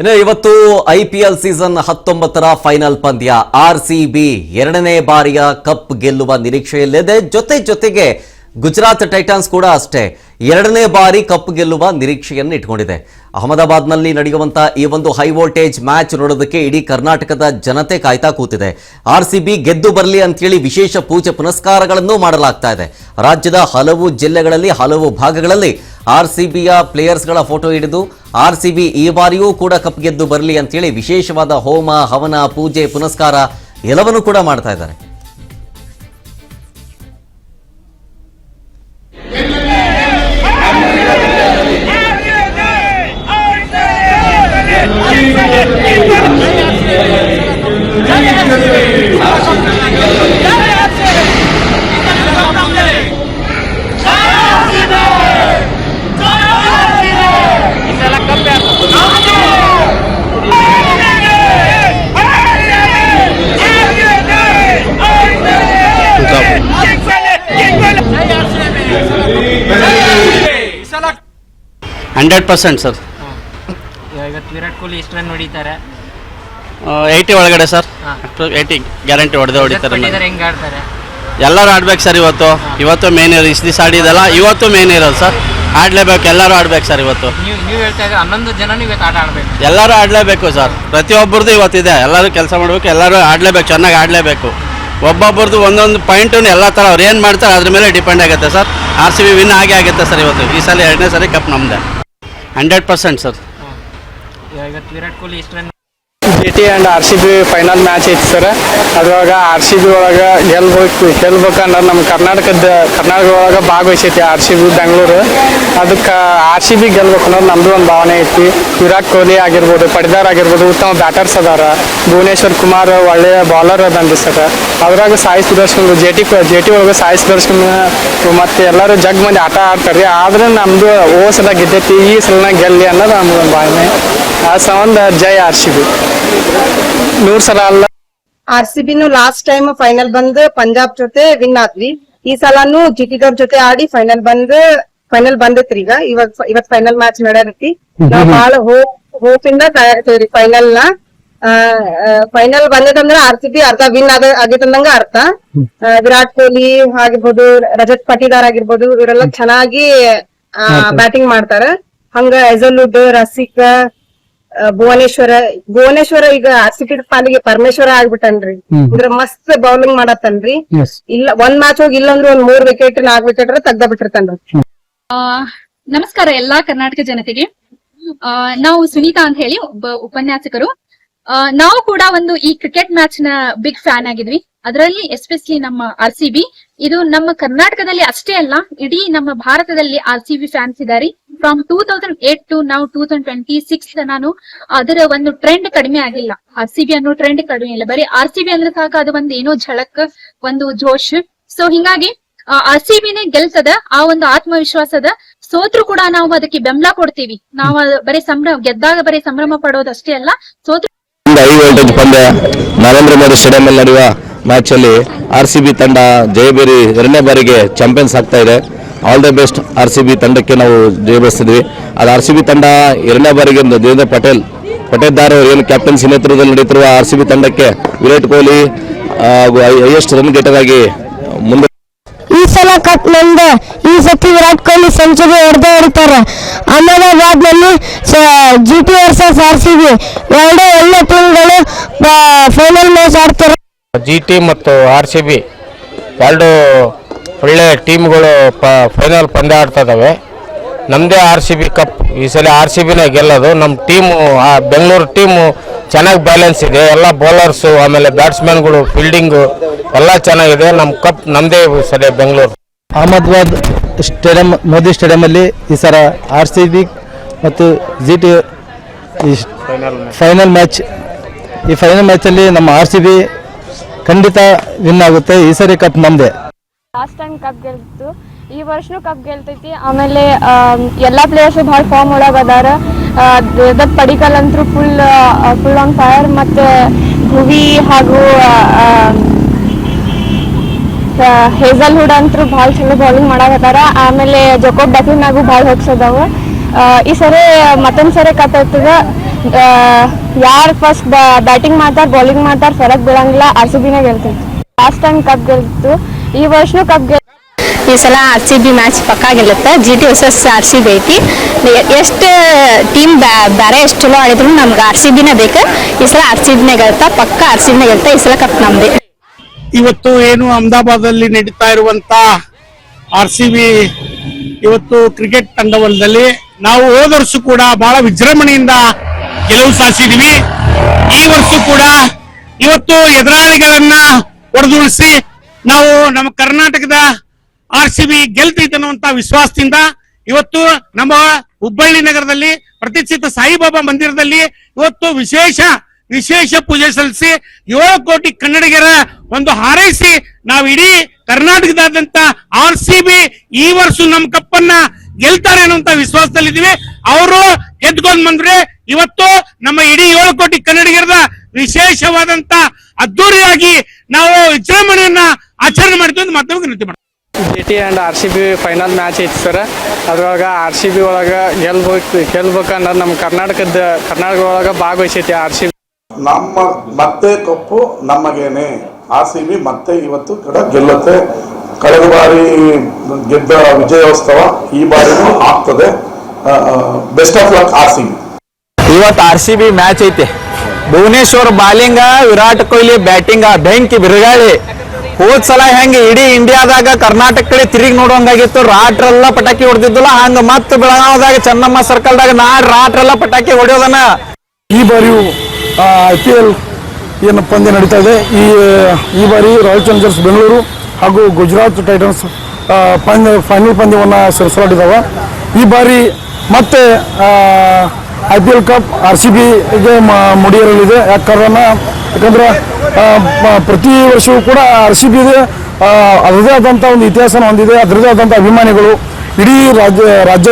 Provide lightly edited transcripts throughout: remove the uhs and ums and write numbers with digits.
ಇನ್ನು ಇವತ್ತು IPL season 19ರ final ಪಂದ್ಯ RCB ಎರಡನೇ ಬಾರಿಯ ಕಪ್ ಗೆಲ್ಲುವ ನಿರೀಕ್ಷೆಯಲ್ಲಿದೆ. ಜೊತೆಗೆ ಗುಜರಾತ್ ಟೈಟನ್ಸ್ ಕೂಡ ಅಷ್ಟೇ ಎರಡನೇ ಬಾರಿ ಕಪ್ ಗೆಲ್ಲುವ ನಿರೀಕ್ಷೆಯನ್ನು ಇಟ್ಕೊಂಡಿದೆ. ಅಹಮದಾಬಾದ್ನಲ್ಲಿ ನಡೆಯುವಂತ ಈ ಒಂದು ಹೈ ವೋಲ್ಟೇಜ್ ಮ್ಯಾಚ್ ನೋಡೋದಕ್ಕೆ ಇಡೀ ಕರ್ನಾಟಕದ ಜನತೆ ಕಾಯ್ತಾ ಕೂತಿದೆ. RCB ಗೆದ್ದು ಬರಲಿ ಅಂತೇಳಿ ವಿಶೇಷ ಪೂಜೆ ಪುನಸ್ಕಾರಗಳನ್ನು ಮಾಡಲಾಗ್ತಾ ಇದೆ. ರಾಜ್ಯದ ಹಲವು ಜಿಲ್ಲೆಗಳಲ್ಲಿ ಹಲವು ಭಾಗಗಳಲ್ಲಿ RCBಯ ಪ್ಲೇಯರ್ಸ್ಗಳ ಫೋಟೋ ಹಿಡಿದು RCB ಈ ಬಾರಿಯೂ ಕೂಡ ಕಪ್ ಗೆದ್ದು ಬರಲಿ ಅಂತೇಳಿ ವಿಶೇಷವಾದ ಹೋಮ ಹವನ ಪೂಜೆ ಪುನಸ್ಕಾರ ಎಲ್ಲವನ್ನೂ ಕೂಡ ಮಾಡ್ತಾ ಇದ್ದಾರೆ. ಸರ್ ಇವತ್ತು ವಿರಾಟ್ ಕೊಹ್ಲಿ ಎಷ್ಟು ರನ್ ಹೊಡಿತಾರೆ? 80 ಒಳಗಡೆ ಸರ್. 80 ಗ್ಯಾರಂಟಿ ಹೊಡಿತಾರೆ. ಹೆಂಗ್ ಆಡ್ತಾರೆ? ಎಲ್ಲರೂ ಆಡ್ಬೇಕು ಸರ್. ಇವತ್ತು ಮೇನ್ ಇರೋದು. ಇಷ್ಟು ದಿವಸ ಆಡಿದಲ್ಲ, ಇವತ್ತು ಮೇನ್ ಇರೋದು ಸರ್. ಆಡ್ಲೇಬೇಕು, ಎಲ್ಲರೂ ಆಡ್ಬೇಕು ಸರ್. ಇವತ್ತು ನೀವು ಹೇಳ್ತಾ ಇದ್ರೆ 11 ಜನ ಇವತ್ತು ಆಟ ಆಡ್ಬೇಕು. ಎಲ್ಲರೂ ಆಡ್ಲೇಬೇಕು ಸರ್. ಪ್ರತಿಯೊಬ್ಬರದು ಇವತ್ತಿದೆ. ಎಲ್ಲರೂ ಕೆಲಸ ಮಾಡಬೇಕು, ಎಲ್ಲರೂ ಆಡ್ಲೇಬೇಕು, ಚೆನ್ನಾಗಿ ಆಡ್ಲೇಬೇಕು. ಒಬ್ಬೊಬ್ಬರದು ಒಂದೊಂದು ಪಾಯಿಂಟು ಎಲ್ಲ ಥರ ಅವ್ರು ಏನು ಮಾಡ್ತಾರೆ ಅದ್ರ ಮೇಲೆ ಡಿಪೆಂಡ್ ಆಗುತ್ತೆ ಸರ್. RCB ವಿನ್ ಆಗುತ್ತೆ ಸರ್. ಇವತ್ತು ಈ ಸಲ ಎರಡನೇ ಸರಿ ಕಪ್ ನಮ್ಮದೇ. 100% ಸರ್. ಇವತ್ತು ವಿರಾಟ್ ಕೊಹ್ಲಿ ಎಷ್ಟು run? GT and RCB final match ಐತಿ ಸರ್. ಅದ್ರೊಳಗೆ RCB ಒಳಗೆ ಗೆಲ್ಬೇಕಂದ್ರೆ ನಮ್ಮ ಕರ್ನಾಟಕ ಒಳಗೆ ಭಾಗವಹಿಸೈತಿ RCB ಬೆಂಗಳೂರು. ಅದಕ್ಕೆ RCB ಗೆಲ್ಬೇಕು ಅನ್ನೋದು ನಮ್ಮದು ಒಂದು ಭಾವನೆ ಐತಿ. ವಿರಾಟ್ ಕೊಹ್ಲಿ ಆಗಿರ್ಬೋದು, ಪಡಿದಾರ್ ಆಗಿರ್ಬೋದು, ಉತ್ತಮ ಬ್ಯಾಟರ್ಸ್ ಅದಾರ. ಭುವನೇಶ್ವರ್ ಕುಮಾರ್ ಒಳ್ಳೆಯ ಬಾಲರ್ ಅದಂದ್ರಿ ಸರ್. ಅದ್ರಾಗ ಸಾಯಿ ಸುದರ್ಶನ್ JT ಒಳಗೆ ಸಾಯಿ ಸುದರ್ಶನ್ ಮತ್ತು ಎಲ್ಲರೂ ಜಗ್ ಮಂದಿ ಆಟ ಆಡ್ತಾರೆ. ಆದ್ರೆ ನಮ್ಮದು ಸಲ ಗೆದ್ದೈತಿ, ಈ ಸಲನ ಗೆಲ್ಲಿ ಅನ್ನೋದು ನಮ್ದೊಂದು ಭಾವನೆ. ಆ ಸಂಬಂಧ ಜೈ RCB. 100 ಸಲ ಅಲ್ಲ. RCBನು ಲಾಸ್ಟ್ ಟೈಮ್ ಫೈನಲ್ ಬಂದ್ ಪಂಜಾಬ್ ಜೊತೆ ವಿನ್ ಆದ್ವಿ. ಈ ಸಲಾನು GT ದವ್ರ ಜೊತೆ ಆಡಿ ಫೈನಲ್ ಬಂದೈತ್ರಿ. ಇವತ್ ಫೈನಲ್ ಮ್ಯಾಚ್ ನಡೆಯತಿ. ನಾವ್ ಬಹಳ ಹೋಪ್ ಇಂದ ತಯಾರಿಸ್ತೇವ್ರಿ ಫೈನಲ್ ನ. ಫೈನಲ್ ಬಂದದಂದ್ರ RCB ಅರ್ಧ ವಿನ್ ಆಗೈತಂದಂಗ ಅರ್ಥ. ವಿರಾಟ್ ಕೊಹ್ಲಿ ಆಗಿರ್ಬೋದು, ರಜತ್ ಪಟಿದಾರ್ ಆಗಿರ್ಬೋದು, ಇವರೆಲ್ಲ ಚೆನ್ನಾಗಿ ಬ್ಯಾಟಿಂಗ್ ಮಾಡ್ತಾರ. ಹಂಗ ಎಜಲುಡ್, ರಸಿಕ್, ಭುವನೇಶ್ವರ ಈಗ RCB ಪಾಲಿಗೆ ಪರಮೇಶ್ವರ ಆಗ್ಬಿಟ್ಟನ್ರಿ. ಅಂದ್ರೆ ಮಸ್ತ್ ಬೌಲಿಂಗ್ ಮಾಡತ್ತನ್ರಿ. ಇಲ್ಲ ಒಂದ್ ಮ್ಯಾಚ್ ಹೋಗಿ ಇಲ್ಲಂದ್ರೆ ಒಂದ್ 3 ವಿಕೆಟ್ 4 ವಿಕೆಟ್ ತೆಗ್ದ ಬಿಟ್ಟಿರ್ತಾನ್ರಿ. ನಮಸ್ಕಾರ ಎಲ್ಲಾ ಕರ್ನಾಟಕ ಜನತೆಗೆ. ನಾವು ಸುನೀತಾ ಅಂತ ಹೇಳಿ ಒಬ್ಬ ಉಪನ್ಯಾಸಕರು. ನಾವು ಕೂಡ ಒಂದು ಈ ಕ್ರಿಕೆಟ್ ಮ್ಯಾಚ್ ನ ಬಿಗ್ ಫ್ಯಾನ್ ಆಗಿದ್ವಿ. ಅದರಲ್ಲಿ ಎಸ್ಪೆಷಲಿ ನಮ್ಮ RCB. ಇದು ನಮ್ಮ ಕರ್ನಾಟಕದಲ್ಲಿ ಅಷ್ಟೇ ಅಲ್ಲ, ಇಡೀ ನಮ್ಮ ಭಾರತದಲ್ಲಿ RCB ಫ್ಯಾನ್ಸ್ ಇದ್ದಾರೆ. ಫ್ರಮ್ 2008 ಟು ನಾವು 2026 ನಾನು ಅದರ ಒಂದು ಟ್ರೆಂಡ್ ಕಡಿಮೆ ಆಗಿಲ್ಲ. RCB ಅನ್ನೋ ಟ್ರೆಂಡ್ ಕಡಿಮೆ ಇಲ್ಲ. ಬರೀ RCB ಅಂದ್ರೆ ಸಾಕು, ಅದು ಒಂದು ಏನೋ ಝಳಕ್, ಒಂದು ಜೋಶ್. ಸೊ ಹಿಂಗಾಗಿ RCBನೇ ಗೆಲ್ತದ. ಆ ಒಂದು ಆತ್ಮವಿಶ್ವಾಸದ. ಸೋತ್ರು ಕೂಡ ನಾವು ಅದಕ್ಕೆ ಬೆಂಬಲ ಕೊಡ್ತೀವಿ. ನಾವು ಬರೀ ಗೆದ್ದಾಗ ಬರೀ ಸಂಭ್ರಮ ಪಡೋದಷ್ಟೇ ಅಲ್ಲ, ಸೋತ್ರು ಹೈ ವೋಲ್ಟೇಜ್ ಪಂದ್ಯ ನರೇಂದ್ರ ಮೋದಿ ಸ್ಟೇಡಿಯಂ ಅಲ್ಲಿ ನಡೆಯುವ ಮ್ಯಾಚ್ ಅಲ್ಲಿ RCB ತಂಡ ಜಯಬೇರಿ ಎರಡನೇ ಬಾರಿಗೆ ಚಾಂಪಿಯನ್ಸ್ ಆಗ್ತಾ ಇದೆ. ಆಲ್ ದ ಬೆಸ್ಟ್ RCB ತಂಡಕ್ಕೆ ನಾವು ಜಯ ಬಯಸ್ತಿದ್ವಿ. ಅದು RCB ತಂಡ ಎರಡನೇ ಬಾರಿಗೆ ದೇವೇಂದ್ರ ಪಟೇದಾರ್ ಏನು ಕ್ಯಾಪ್ಟನ್ಸಿ ನೇತೃತ್ವದಲ್ಲಿ ನಡೆಯುತ್ತಿರುವ RCB ತಂಡಕ್ಕೆ Virat Kohli highest run getter ಆಗಿ ಮುಂದೆ ಈ ಸಲ ಕಪ್ ನಮ್ದೆ. ಈ ಸತಿ ವಿರಾಟ್ ಕೊಹ್ಲಿ ಸೆಂಚುರಿ ಹೊಡಿತಾರೆ. ಅಹಮದಾಬಾದ್ ನಲ್ಲಿ GT ವರ್ಸಸ್ RCB ಎರಡು ಒಳ್ಳೆ ಟೀಮ್ಗಳು ಫೈನಲ್ ಮ್ಯಾಚ್ ಆಡ್ತಾರೆ. GT ಮತ್ತು RCB ಎರಡು ಒಳ್ಳೆ ಟೀಮ್ಗಳು ಫೈನಲ್ ಪಂದ್ಯ ಆಡ್ತಾ ಇದಾವೆ. ನಮ್ಮದೇ RCB ಕಪ್. ಈ ಸಲ RCBನೇ ಗೆಲ್ಲೋದು. ನಮ್ಮ ಟೀಮು ಬೆಂಗಳೂರು ಟೀಮು ಚೆನ್ನಾಗಿ ಬ್ಯಾಲೆನ್ಸ್ ಇದೆ. ಎಲ್ಲ ಬೌಲರ್ಸು, ಆಮೇಲೆ ಬ್ಯಾಟ್ಸ್ಮನ್ಗಳು, ಫೀಲ್ಡಿಂಗು ಎಲ್ಲ ಚೆನ್ನಾಗಿದೆ. ನಮ್ಮ ಕಪ್ ನಮ್ಮದೇ ಸಲ ಬೆಂಗಳೂರು. ಅಹಮದಾಬಾದ್ ಸ್ಟೇಡಿಯಂ, ಮೋದಿ ಸ್ಟೇಡಿಯಂ ಅಲ್ಲಿ ಈ ಸಲ RCB ಮತ್ತು GT ಫೈನಲ್ ಮ್ಯಾಚ್. ಈ ಫೈನಲ್ ಮ್ಯಾಚಲ್ಲಿ ನಮ್ಮ RCB ಖಂಡಿತ ವಿನ್ ಆಗುತ್ತೆ. ಈ ಸರಿ ಕಪ್ ನಮ್ಮದೇ. ಲಾಸ್ಟ್ ಟೈಮ್ ಕಪ್ ಗೆಲ್ತು, ಈ ವರ್ಷನೂ ಕಪ್ ಗೆಲ್ತೈತಿ. ಆಮೇಲೆ ಎಲ್ಲ ಪ್ಲೇಯರ್ಸು ಭಾಳ ಫಾರ್ಮ್ ಒಳಗೆ ಅದಾರ. ದೇವದತ್ ಪಡಿಕಲ್ ಅಂತೂ ಫುಲ್ ಆನ್ ಫೈರ್. ಮತ್ತು ಭುವಿ ಹಾಗೂ ಹೇಜಲ್ವುಡ್ ಅಂತೂ ಭಾಳ ಚಲೋ ಬೌಲಿಂಗ್ ಮಾಡಾಕತ್ತಾರ. ಆಮೇಲೆ ಜಕೋಬ್ ಡಫಿನಾಗೂ ಭಾಳ ಹೋಗ್ಸೋದವ. ಈ ಸರಿ ಮತ್ತೊಂದು ಸರಿ ಕಪ್ ಆಗ್ತದ. ಯಾರು ಫಸ್ಟ್ ಬ್ಯಾಟಿಂಗ್ ಮಾಡ್ತಾರ ಬೌಲಿಂಗ್ ಮಾಡ್ತಾರ ಫರಕ್ ಬೀಳಂಗಿಲ್ಲ RCBನೇ ಗೆಲ್ತೈತಿ. ಲಾಸ್ಟ್ ಟೈಮ್ ಕಪ್ ಗೆಲ್ತು, ಈ ವರ್ಷನೂ ಕಪ್ ಈ ಸಲ RCB ಮ್ಯಾಚ್ ಪಕ್ಕಾ ಗೆಲ್ಲುತ್ತೆ. GT ವರ್ಸಸ್ RCB ಐತಿ. ಎಷ್ಟು ಟೀಮ್ ಬೇರೆ ಎಷ್ಟು ಚಲೋ ಆಡಿದ್ರು ನಮ್ಗೆ RCBನೇ ಬೇಕು. ಈ ಸಲ RCBನೇ ಗೆಲ್ತಾ, ಪಕ್ಕಾ RCBನೇ ಗೆಲ್ತಾ. ಈ ಸಲ ಕಪ್ ನಮ್ದೆ. ಇವತ್ತು ಏನು ಅಹಮದಾಬಾದಲ್ಲಿ ನಡೀತಾ ಇರುವಂತ RCB ಇವತ್ತು ಕ್ರಿಕೆಟ್ ತಂಡವೊಂದರಲ್ಲಿ ನಾವು ಹೋದ ವರ್ಷ ಕೂಡ ಬಹಳ ವಿಜೃಂಭಣೆಯಿಂದ ಗೆಲುವು ಸಾಧಿಸಿದ್ವಿ. ಈ ವರ್ಷ ಕೂಡ ಇವತ್ತು ಎದುರಾಳಿಗಳನ್ನ ಹೊಡೆದುಳಿಸಿ ನಾವು ನಮ್ಮ ಕರ್ನಾಟಕದ RCB ಗೆಲ್ತೈತೆ ಅನ್ನುವಂತ ವಿಶ್ವಾಸದಿಂದ ಇವತ್ತು ನಮ್ಮ ಹುಬ್ಬಳ್ಳಿ ನಗರದಲ್ಲಿ ಪ್ರತಿಷ್ಠಿತ ಸಾಯಿಬಾಬಾ ಮಂದಿರದಲ್ಲಿ ಇವತ್ತು ವಿಶೇಷ ಪೂಜೆ ಸಲ್ಲಿಸಿ 7 ಕೋಟಿ ಕನ್ನಡಿಗರ ಒಂದು ಹಾರೈಸಿ ನಾವು ಇಡೀ ಕರ್ನಾಟಕದಾದ್ಯಂತ RCB ಈ ವರ್ಷ ನಮ್ಮ ಕಪ್ಪನ್ನ ಗೆಲ್ತಾರೆ ಅನ್ನುವಂತ ವಿಶ್ವಾಸದಲ್ಲಿದ್ದೀವಿ. ಅವರು ಗೆದ್ಕೊಂಡ್ ಬಂದ್ರೆ ಇವತ್ತು ನಮ್ಮ ಇಡೀ 7 ಕೋಟಿ ಕನ್ನಡಿಗರದ ವಿಶೇಷವಾದಂತ ಅದ್ದೂರಿಯಾಗಿ ನಾವು ವಿಜೃಂಭಣೆಯನ್ನ ಆಚರಣೆ ಮಾಡ್ತೀವಿ ಅಂತ ಮಾಧ್ಯಮಕ್ಕೆ ವಿನಂತಿ ಮಾಡ್ತೀವಿ. GT and RCB final match ಐತಿ ಸರ್. ಅದ್ರೊಳಗ RCB ಒಳಗ ಗೆಲ್ಬೇಕಂದ್ರೆ ನಮ್ಮ ಕರ್ನಾಟಕ ಒಳಗ ಭಾಗವಹಿಸೈತಿ RCB. ನಮ್ಮ ಮತ್ತೆ ಕಪ್ಪು ನಮಗೇನೆ. RCB ಮತ್ತೆ ಇವತ್ತು ಕೂಡ ಗೆಲ್ಲುತ್ತೆ. ಕಳೆದ ಬಾರಿ ಗೆದ್ದ ವಿಜಯೋತ್ಸವ ಈ ಬಾರಿನೂ ಆಗ್ತದೆ. Best of luck RCB. ಇವತ್ತು RCB ಮ್ಯಾಚ್ ಐತಿ. ಭುವನೇಶ್ವರ್ ಬಾಲಿಂಗ, ವಿರಾಟ್ ಕೊಹ್ಲಿ ಬ್ಯಾಟಿಂಗ, ಬೆಂಕಿ ಬಿರುಗಾಳಿ. ಹೋದ್ ಸಲ ಹೆಂಗೆ ಇಡೀ ಇಂಡಿಯಾದಾಗ ಕರ್ನಾಟಕ ಕಡೆ ತಿರುಗಿ ನೋಡುವಂಗಾಗಿತ್ತು. ರಾಟ್ರೆಲ್ಲ ಪಟಾಕಿ ಹೊಡೆದಿದ್ದಲ್ಲ, ಹಂಗ ಮತ್ತೆ ಬೆಳಗಾವದಾಗ ಚೆನ್ನಮ್ಮ ಸರ್ಕಲ್ದಾಗ ರಾಟ್ರೆಲ್ಲ ಪಟಾಕಿ ಹೊಡೆಯೋದನ್ನ. ಈ ಬಾರಿಯೂ IPL ಏನು ಪಂದ್ಯ ನಡೀತಾ ಇದೆ. ಈ ಬಾರಿ ರಾಯಲ್ ಚಾಲೆಂಜರ್ಸ್ ಬೆಂಗಳೂರು ಹಾಗೂ ಗುಜರಾತ್ ಟೈಟನ್ಸ್ ಫೈನಲ್ ಪಂದ್ಯವನ್ನು ಸೆರೆಸಲಾಗಿದ್ದಾವೆ. ಈ ಬಾರಿ ಮತ್ತೆ IPL ಕಪ್ RCBಗೆ ಮುಡಿಯೇರಲಿದೆ. ಯಾಕಂದ್ರೆ ಪ್ರತಿ ವರ್ಷವೂ ಕೂಡ RCB ಅದರದೇ ಆದಂಥ ಒಂದು ಇತಿಹಾಸನ ಹೊಂದಿದೆ, ಅದರದೇ ಆದಂಥ ಅಭಿಮಾನಿಗಳು ಇಡೀ ರಾಜ್ಯ.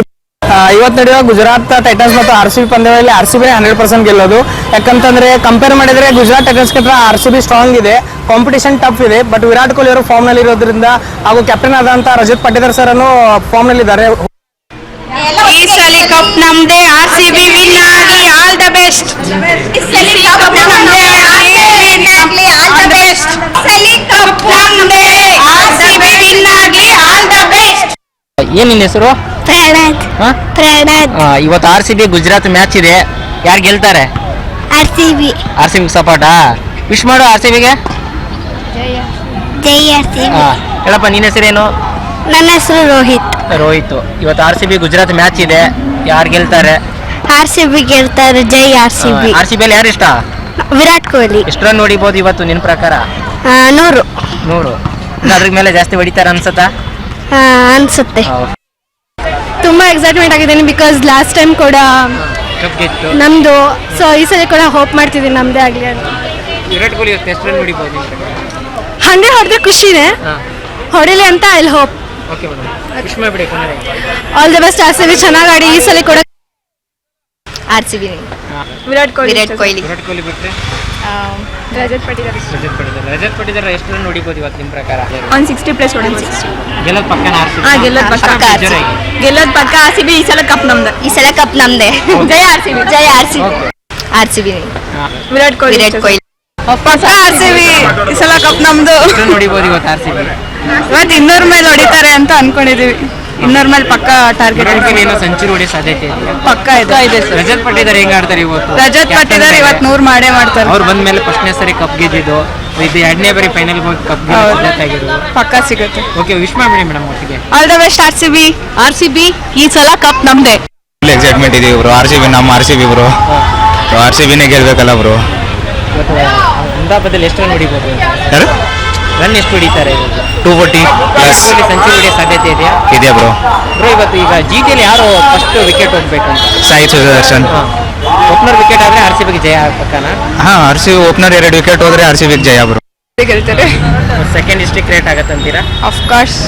ಇವತ್ತು ನಡೆಯುವ ಗುಜರಾತ್ ಟೈಟನ್ಸ್ ಮತ್ತು RCB ಪಂದ್ಯದಲ್ಲಿ RCB 100% ಗೆಲ್ಲೋದು. ಯಾಕಂತಂದ್ರೆ ಕಂಪೇರ್ ಮಾಡಿದ್ರೆ ಗುಜರಾತ್ ಟೈಟನ್ಸ್ ಗಿಂತ RCB ಸ್ಟ್ರಾಂಗ್ ಇದೆ, ಕಾಂಪಿಟೇಷನ್ ಟಫ್ ಇದೆ. ಬಟ್ ವಿರಾಟ್ ಕೊಹ್ಲಿ ಅವರು ಫಾರ್ಮ್ ನಲ್ಲಿ ಇರೋದ್ರಿಂದ ಹಾಗೂ ಕ್ಯಾಪ್ಟನ್ ಆದಂತ ರಜತ್ ಪಾಟಿದಾರ್ ಸರ್ ಅನ್ನು ಫಾರ್ಮ್ ನಲ್ಲಿ ಇದ್ದಾರೆ. ಈ ಸಲ ಕಪ್ ನಮ್ದೇ. RCB ವಿನ್ ಆಗಲಿ, ಆಲ್ ದ ಬೆಸ್ಟ್. ಏನ್ ನಿನ್ನ ಹೆಸರು? ಇವತ್ತು RCB ಗುಜರಾತ್ ಮ್ಯಾಚ್ ಇದೆ, ಯಾರು ಗೆಲ್ತಾರೆ? RCB ಸಪೋರ್ಟಾ? ವಿಶ್ ಮಾಡು RCBಗೆ. ಜೈ RCB. ಹೇಳಪ್ಪ, ನಿನ್ನ ಹೆಸರೇನು? ನನ್ನ ಹೆಸರು ರೋಹಿತ್. ಇವತ್ತು RCB ಗುಜರಾತ್ ಮ್ಯಾಚ್ ಇದೆ, ಯಾರು ಗೆಲ್ತಾರೆ? RCB ಗೆಲ್ತಾರೆ. ಜೈ RCB. RCB ಅಲ್ಲಿ ಯಾರು ಇಷ್ಟ? ವಿರಾಟ್ ಕೊಹ್ಲಿ. ಎಷ್ಟು ರನ್ ಹೊಡಿಬೋದು ಇವತ್ತು ನಿನ್ನ ಪ್ರಕಾರ? 100. ಅದ್ರ ಮೇಲೆ ಜಾಸ್ತಿ ಹೊಡಿತಾರೆ ಅನ್ಸತ್ತಾ? ಅನ್ಸುತ್ತೆ. ತುಂಬಾ ಎಕ್ಸೈಟ್ಮೆಂಟ್ ಆಗಿದ್ದೀನಿ ಬಿಕಾಸ್ ಲಾಸ್ಟ್ ಟೈಮ್ ಕೂಡ ನಮ್ದು. ಸೊ ಈ ಸಲ ಕೂಡ ಹೋಪ್ ಮಾಡ್ತಿದ್ದೀನಿ ನಮ್ದೇ ಆಗಲಿ ಅಂತ. ವಿರಾಟ್ ಕೊಹ್ಲಿ ಎಷ್ಟು ರನ್ ಹೊಡಿಬೋದು? 100 ಹೊಡೆದ್ರೆ ಖುಷಿನೇ, ಹೊಡಿಲಿ ಅಂತ I hope. Okay madam, wish ಮಾಡಿಬಿಡಿ. All the best RCB. ಚೆನ್ನಾಗಿ ಆಡಿ ಈ ಸಲ ಕೂಡ. RCB. ವಿರಾಟ್ ಕೊಹ್ಲಿ. ವಿರಾಟ್ ಕೊಹ್ಲಿ ಬಿಟ್ಟರೆ ರಜತ್ ಪಾಟಿದಾರ್. ರಜತ್ ಪಾಟಿದಾರ್ ಎಷ್ಟು ರನ್ ಹೊಡಿಬೋದು ಇವತ್ತು ನಿಮ್ಮ ಪ್ರಕಾರ? 160+ ಹೊಡೆದು. ಗೆಲ್ಲೋದು ಪಕ್ಕನ RCB? ಗೆಲ್ಲೋದು ಪಕ್ಕ RCB. ಈ ಸಲ ಕಪ್ ನಮ್ದೆ. ಜೈ RCB. ವಿರಾಟ್ ಕೊಹ್ಲಿ. ಪಕ್ಕ RCB. ಈ ಸಲ ಕಪ್ ನಮ್ದು. ಎಷ್ಟು ರನ್ ಹೊಡಿಬೋದು ಇವತ್ತು RCB? ಇವತ್ತು 200 ಮೇಲೆ ಹೊಡಿತಾರೆ ಅಂತ ಅನ್ಕೊಂಡಿದೀವಿ. 200 ಮೇಲೆ ಪಕ್ಕ ಟಾರ್ಗೆಟ್. ಏನೋ ಸೆಂಚುರಿ ಹೊಡಿ ಸಾಧ್ಯತೆ ಇದೆ? ಪಕ್ಕ ಇದೆ ಸರ್. ರಜತ್ ಪಾಟಿದಾರ್ ಹೆಂಗ್ ಆಡ್ತಾರೆ ಇವತ್ತು? ರಜತ್ ಪಾಟಿದಾರ್ ಇವತ್ತು 100 ಮಾಡೇ ಮಾಡ್ತಾರೆ. ಅವ್ರು ಬಂದ ಮೇಲೆ ಫಸ್ಟ್ನೇ ಸರಿ ಕಪ್ ಗೆದ್ದಿದ್ದು, ಇದು 2ನೇ ಬಾರಿ ಫೈನಲ್ ಹೋಗಿ ಕಪ್ ಗೆದ್ದಿದ್ದು ಪಕ್ಕ ಸಿಗುತ್ತೆ. ಓಕೆ, ವಿಶ್ ಮಾಡ್ಬಿಡಿ ಮೇಡಮ್ ಒಟ್ಟಿಗೆ. All the best RCB. ಈ ಸಲ ಕಪ್ ನಮ್ದೆ. ಎಕ್ಸೈಟ್ಮೆಂಟ್ ಇದೆ ಬ್ರೋ. ನಮ್ಮ RCB ಬ್ರೋ. RCBನೇ ಗೆಲ್ಬೇಕಲ್ಲ ಬ್ರೋ. ಇವತ್ತು ಅಹಮದಾಬಾದಲ್ಲಿ ಎಷ್ಟು ರನ್ ಹೊಡಿಬೋದು? ರನ್ ಎಷ್ಟು ಹೊಡಿತಾರೆ? 240 ಪ್ಲಸ್. ಸೆಂಚುರಿ ಹೊಡಿಯೋ ಸಾಧ್ಯತೆ ಇದೆಯಾ ಬ್ರೋ. ಇವತ್ತು ಈಗ GTಯಲ್ಲಿ ಯಾರು ಫಸ್ಟ್ ವಿಕೆಟ್ ಹೋಗ್ಬೇಕು ಅಂತ? ಸಾಯಿ ಸುದರ್ಶನ್. ಓಪನರ್ ವಿಕೆಟ್ ಆದ್ರೆ RCBಗೆ ಜಯ ಪಕ್ಕನ? RCB ಓಪನರ್ 2 ವಿಕೆಟ್ ಹೋದ್ರೆ RCBಗೆ ಜಯ ಬ್ರೋ. ಗೆಲ್ತಾರೆ. ಸೆಕೆಂಡ್ ಡಿಸ್ಟ್ರಿಕ್ಟ್ ರೇಟ್ ಆಗತ್ತಂತೀರಾ? Of course.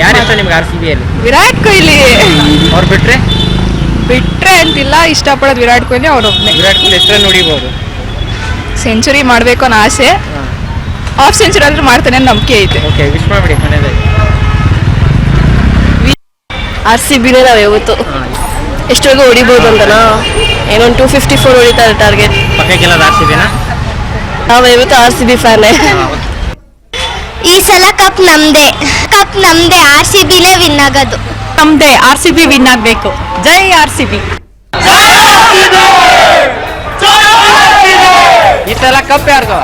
ಯಾರು ಇಷ್ಟ ನಿಮ್ಗೆ RCBಯಲ್ಲಿ? ವಿರಾಟ್ ಕೊಹ್ಲಿ. ಅವ್ರು ಬಿಟ್ರೆ ಅಂತಿಲ್ಲ, ಇಷ್ಟಪಡೋದು ವಿರಾಟ್ ಕೊಹ್ಲಿ. ಅವ್ರೊಬ್ನೇ. ವಿರಾಟ್ ಕೊಹ್ಲಿ ಎಷ್ಟು ರನ್ ಹೊಡಿಬೋದು? ಸೆಂಚುರಿ ಮಾಡಬೇಕು ಅನ್ನೋ ಆಸೆ. ಹಾಫ್ ಸೆಂಚುರಿ ಆದ್ರೂ ಮಾಡ್ತಾನೆ ಅನ್ನೋ ನಂಬಿಕೆ ಐತೆ. ಓಕೆ, ವಿಶ್ ಮಾಡ್ಬಿಡಿ ಮನೆಯಲ್ಲಿ. RCB ನಾವು ಯಾವತ್ತು ಎಷ್ಟೊಂದು ಹೊಡಿಬೋದು ಅಂತನಾ ಏನೊಂದು 254 ಹೊಡಿತಾರೆ ಟಾರ್ಗೆಟ್. ಪಕ್ಕ ಗೆಲ್ಲೋದು ಆರ್ ಸಿ ಬಿನ. ನಾವು ಇವತ್ತು RCB ಫ್ಯಾನೇ. ಈ ಸಲ ಕಪ್ ನಮ್ದೇ RCB ನೇ ವಿನ್ ಆಗೋದು. ನಮ್ದೇ RCB ವಿನ್ ಆಗ್ಬೇಕು. ಜೈ RCB. ಈ ಸಲ ಕಪ್ ಯಾರ್ದು?